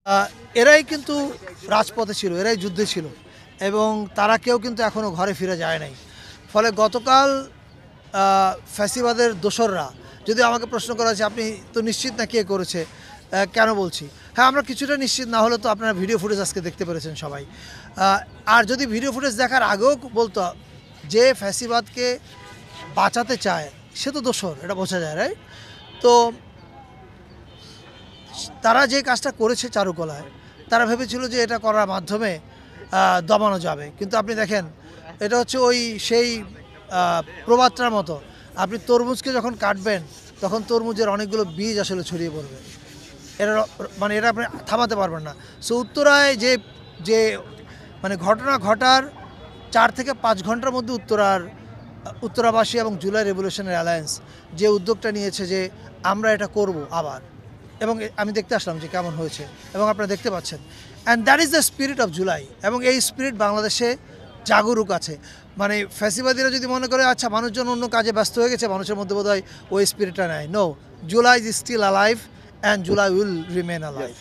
এরাই কিন্তু রাজপথে ছিল, এরাই যুদ্ধে ছিল এবং তারা কেউ কিন্তু এখনও ঘরে ফিরে যায় নাই। ফলে গতকাল ফ্যাসিবাদের দোসররা, যদি আমাকে প্রশ্ন করা হয়েছে আপনি তো নিশ্চিত না কে করেছে, কেন বলছি? হ্যাঁ, আমরা কিছুটা নিশ্চিত না হলে তো আপনারা ভিডিও ফুটেজ আজকে দেখতে পেরেছেন সবাই। আর যদি ভিডিও ফুটেজ দেখার আগেও বলতো যে ফ্যাসিবাদকে বাঁচাতে চায় সে তো দোসর, এটা বোঝা যায়, রাইট? তো তারা যে কাজটা করেছে চারুকলায়, তারা ভেবেছিল যে এটা করার মাধ্যমে দমানো যাবে, কিন্তু আপনি দেখেন এটা হচ্ছে ওই সেই প্রবাদটার মতো, আপনি তরমুজকে যখন কাটবেন তখন তরমুজের অনেকগুলো বীজ আসলে ছড়িয়ে পড়বে, এটা মানে এটা আপনি থামাতে পারবেন না। সো উত্তরায় যে যে মানে ঘটনা ঘটার 4 থেকে 5 ঘন্টার মধ্যে উত্তরাবাসী এবং জুলাই রেভলিউশনের অ্যালায়েন্স যে উদ্যোগটা নিয়েছে যে আমরা এটা করব আবার, এবং আমি দেখতে আসলাম যে কেমন হয়েছে এবং আপনারা দেখতে পাচ্ছেন, and that is the spirit of July. এবং এই স্পিরিট বাংলাদেশে জাগরুক আছে। মানে ফ্যাসিবাদীরা যদি মনে করে আচ্ছা মানুষজন অন্য কাজে ব্যস্ত হয়ে গেছে, মানুষের মধ্যে বোধহয় ওই স্পিরিটটা নেয়, no, July is still alive and July will remain alive.